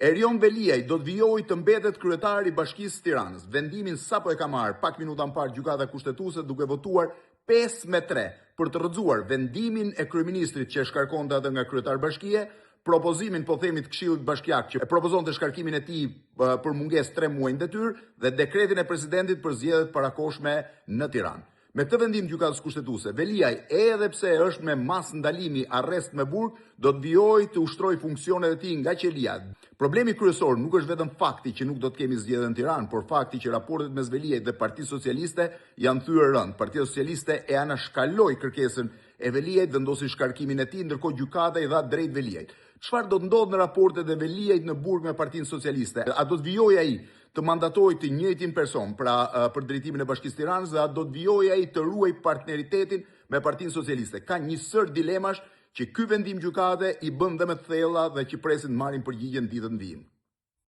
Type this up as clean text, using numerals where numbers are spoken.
Erion Veliaj do të vijojë të mbetet kryetari i Bashkisë së Tiranës. Vendimin sapo e ka marrë pak minuta më parë gjykata kushtetuese duke votuar 5-3 për të rrëzuar vendimin e kryeministrit që shkarkonte atë nga kryetar bashkie, propozimin po themi të Këshillit Bashkiak që propozonte shkarkimin e tij për mungesë 3 muaj detyr dhe dekretin e presidentit për zgjedhjet parakohshme në Tiranë. Me këtë vendim gjykatës kushtetuese, Veliaj, edhe pse është me mas ndalimi arrest me burg, do të vijojë të ushtrojë funksionet e tij nga qelia. Problemi kryesor nuk është vetëm fakti që nuk do të kemi zgjedhje në Tiranë, por fakti që raportet mes Veliajit dhe Partisë Socialiste janë thyer rënd. Partia Socialiste e anashkaloi kërkesën e Veliajit, vendosi shkarkimin e tij, ndërkohë gjykata i dha drejt Veliajit. Çfarë do të ndodhë në raportet e Veliajit në burg me Partinë Socialiste? A do të vijojë ai të mandatojë të njëjtin person për drejtimin e Bashkisë Tiranës dhe a do të vijojë ai të ruajë partneritetin me Partinë Socialiste? Ka një sër dilemash që ky vendim gjykate i bën dhe me thella dhe që presin të marrin përgjigje në ditët në vijim.